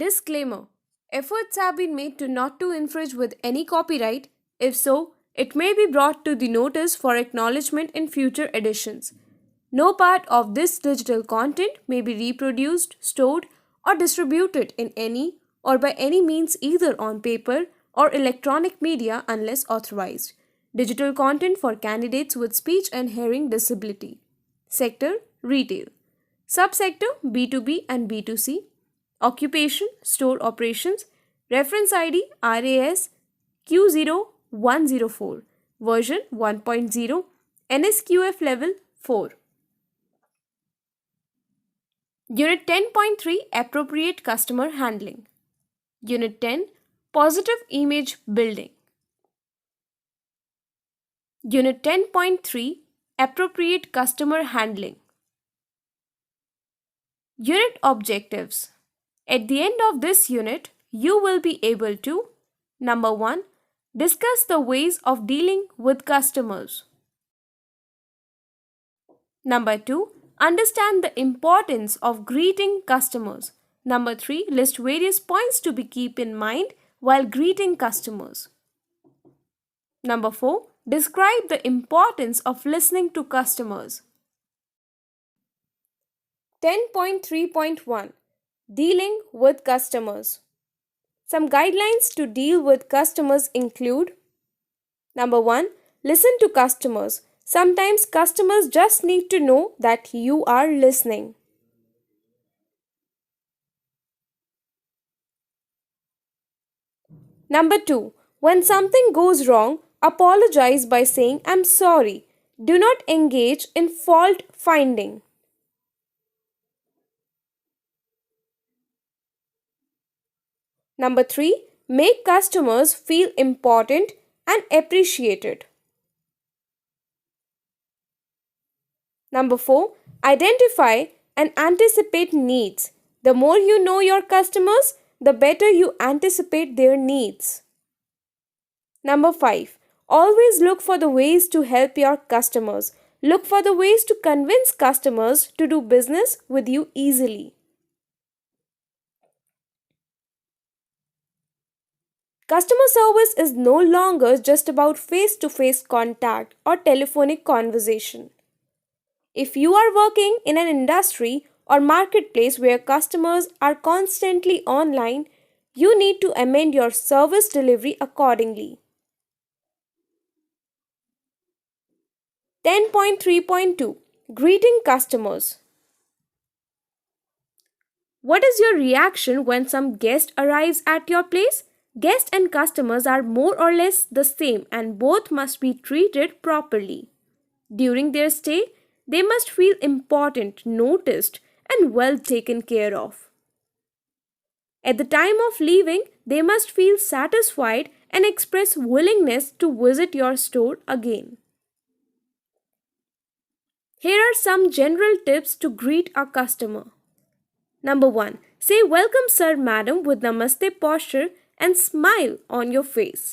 Disclaimer: efforts have been made to not to infringe with any copyright. If so, it may be brought to the notice for acknowledgement in future editions. No part of this digital content may be reproduced, stored, or distributed in any or by any means either on paper or electronic media unless authorized. Digital content for candidates with speech and hearing disability. Sector: Retail. Subsector: B2B and B2C. Occupation: Store Operations. Reference ID: RAS Q0104. Version 1.0. NSQF Level 4. Unit 10.3 Appropriate Customer Handling. Unit 10 Positive Image Building. Unit 10.3 Appropriate Customer Handling. Unit Objectives. At the end of this unit, you will be able to: Number 1. Discuss the ways of dealing with customers. Number 2. Understand the importance of greeting customers. Number 3. List various points to be keep in mind while greeting customers. Number 4. Describe the importance of listening to customers. 10.3.1 Dealing with customers. Some guidelines to deal with customers include: Number 1. Listen to customers. Sometimes customers just need to know that you are listening. Number 2. When something goes wrong, apologize by saying "I'm sorry." Do not engage in fault finding. Number 3. Make customers feel important and appreciated. Number 4. Identify and anticipate needs. The more you know your customers, the better you anticipate their needs. Number 5. Always look for the ways to help your customers. Look for the ways to convince customers to do business with you easily. Customer service is no longer just about face-to-face contact or telephonic conversation. If you are working in an industry or marketplace where customers are constantly online, you need to amend your service delivery accordingly. 10.3.2 Greeting customers. What is your reaction when some guest arrives at your place? Guests and customers are more or less the same and both must be treated properly. During their stay, they must feel important, noticed, and well taken care of. At the time of leaving, they must feel satisfied and express willingness to visit your store again. Here are some general tips to greet a customer. Number 1. Say "Welcome sir, madam" with namaste posture and smile on your face.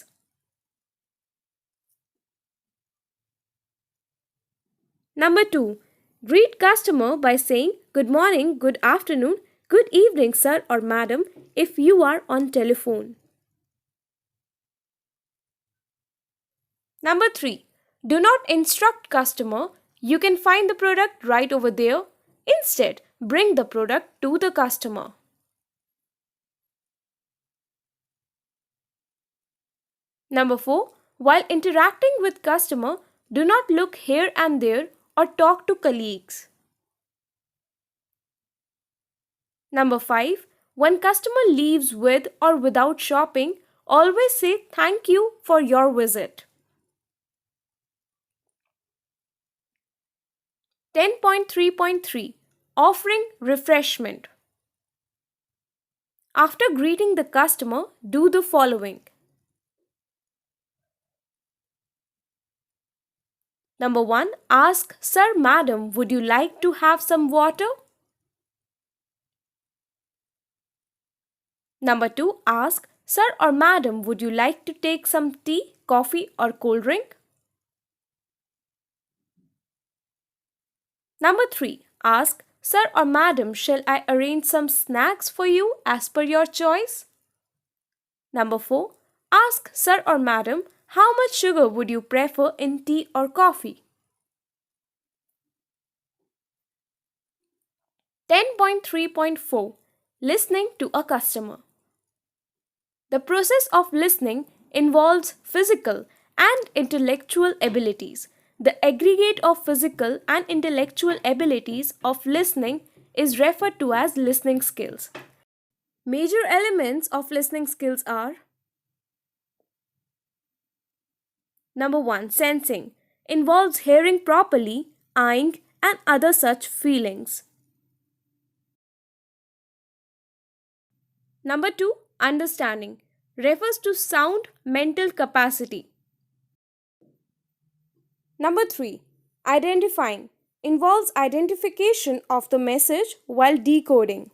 Number 2. Greet customer by saying "Good morning, good afternoon, good evening sir or madam" if you are on telephone. Number 3. Do not instruct customer, "You can find the product right over there." Instead, bring the product to the customer. Number 4. While interacting with customer, do not look here and there or talk to colleagues. Number 5. When customer leaves with or without shopping, always say "Thank you for your visit." 10.3.3 Offering refreshment. After greeting the customer, do the following. Number 1. Ask "Sir, madam, would you like to have some water?" Number 2. Ask "Sir or madam, would you like to take some tea, coffee or cold drink?" Number 3. Ask Sir or madam, shall I arrange some snacks for you as per your choice? Number 4. Ask sir or madam, how much sugar would you prefer in tea or coffee? 10.3.4 Listening to a customer. The process of listening involves physical and intellectual abilities. The aggregate of physical and intellectual abilities of listening is referred to as listening skills. Major elements of listening skills are: Number 1. Sensing involves hearing properly, eyeing, and other such feelings. Number 2. Understanding refers to sound mental capacity. Number 3. Identifying involves identification of the message while decoding.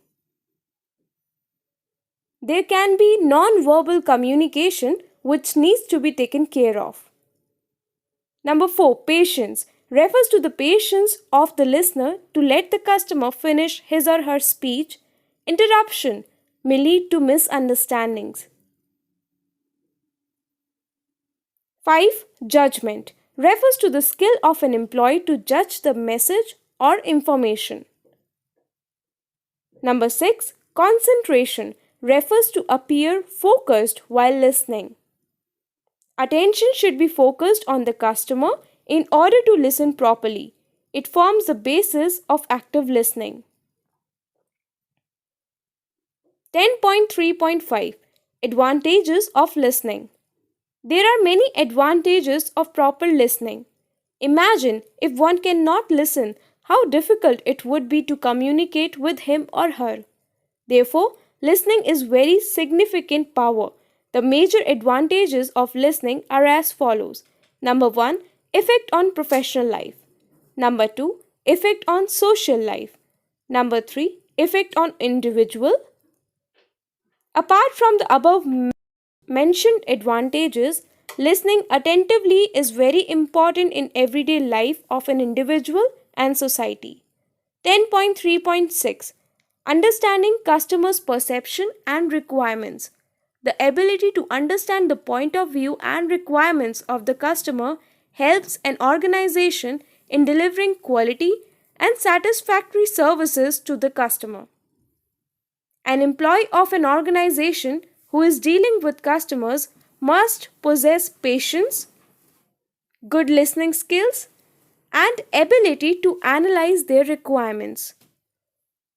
There can be non-verbal communication which needs to be taken care of. Number 4. Patience refers to the patience of the listener to let the customer finish his or her speech. Interruption may lead to misunderstandings. 5. Judgment refers to the skill of an employee to judge the message or information. Number 6. Concentration refers to appear focused while listening. Attention should be focused on the customer in order to listen properly. It forms the basis of active listening. 10.3.5 Advantages of listening. There are many advantages of proper listening. Imagine if one cannot listen, how difficult it would be to communicate with him or her. Therefore, listening is very significant power. The major advantages of listening are as follows. Number 1. Effect on professional life. Number 2. Effect on social life. Number 3. Effect on individual. Apart from the above mentioned advantages, listening attentively is very important in everyday life of an individual and society. 10.3.6 Understanding customers' perception and requirements. The ability to understand the point of view and requirements of the customer helps an organization in delivering quality and satisfactory services to the customer. An employee of an organization who is dealing with customers must possess patience, good listening skills, and ability to analyze their requirements.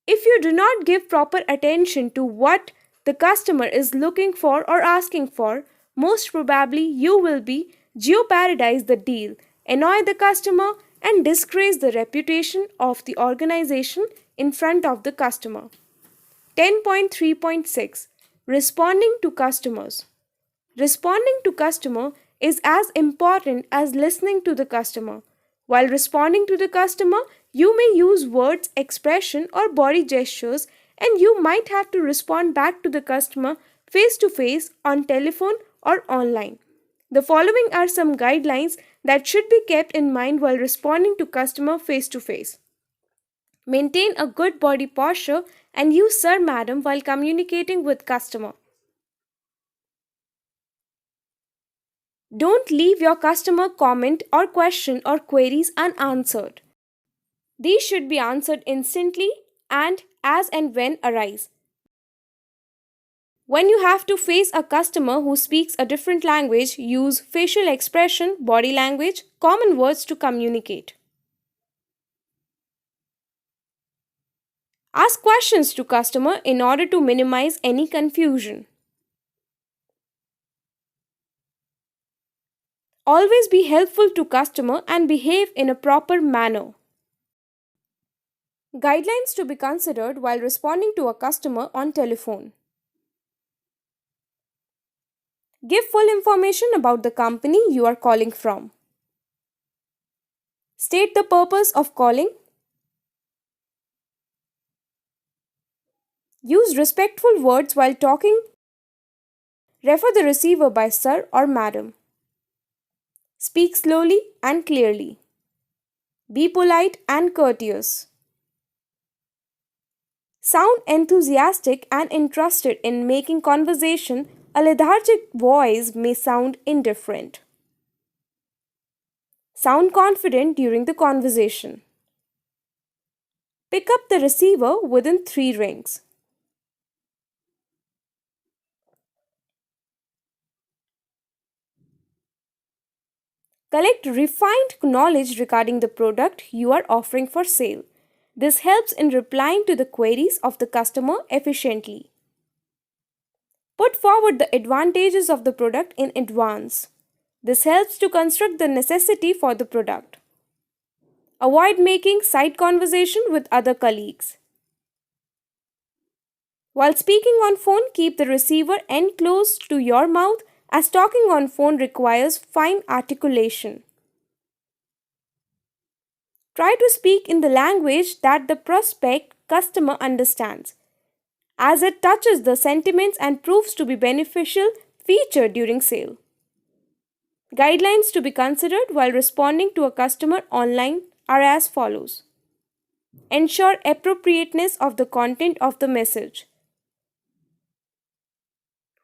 If you do not give proper attention to what the customer is looking for or asking for, most probably you will be jeopardize the deal, annoy the customer, and disgrace the reputation of the organization in front of the customer. 10.3.6 Responding to customers. Responding to customer is as important as listening to the customer. While responding to the customer, you may use words, expression, or body gestures, and you might have to respond back to the customer face to face, on telephone, or online. The following are some guidelines that should be kept in mind while responding to customer face to face. Maintain a good body posture and use sir madam while communicating with customer. Don't leave your customer comment or question or queries unanswered. These should be answered instantly and as and when arise. When you have to face a customer who speaks a different language, use facial expression, body language, common words to communicate. Ask questions to customer in order to minimize any confusion. Always be helpful to customer and behave in a proper manner. Guidelines to be considered while responding to a customer on telephone. Give full information about the company you are calling from. State the purpose of calling. Use respectful words while talking. Refer the receiver by sir or madam. Speak slowly and clearly. Be polite and courteous. Sound enthusiastic and interested in making conversation. A lethargic voice may sound indifferent. Sound confident during the conversation. Pick up the receiver within 3 rings. Collect refined knowledge regarding the product you are offering for sale. This helps in replying to the queries of the customer efficiently. Put forward the advantages of the product in advance. This helps to construct the necessity for the product. Avoid making side conversation with other colleagues. While speaking on phone, keep the receiver end close to your mouth as talking on phone requires fine articulation. Try to speak in the language that the prospect customer understands, as it touches the sentiments and proves to be beneficial feature during sale. Guidelines to be considered while responding to a customer online are as follows. Ensure appropriateness of the content of the message.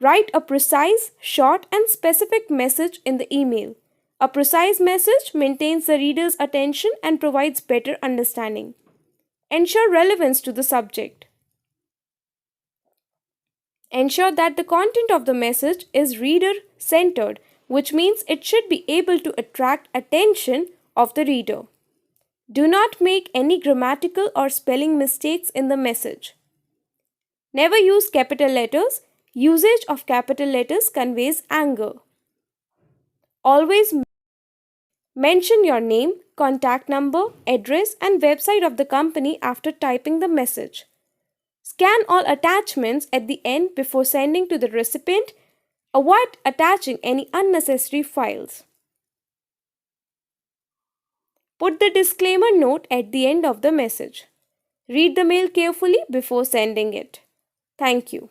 Write a precise, short, and specific message in the email. A precise message maintains the reader's attention and provides better understanding. Ensure relevance to the subject. Ensure that the content of the message is reader centered, which means it should be able to attract attention of the reader. Do not make any grammatical or spelling mistakes in the message. Never use capital letters. Usage of capital letters conveys anger. Always mention your name, contact number, address, and website of the company after typing the message. Scan all attachments at the end before sending to the recipient. Avoid attaching any unnecessary files. Put the disclaimer note at the end of the message. Read the mail carefully before sending it. Thank you.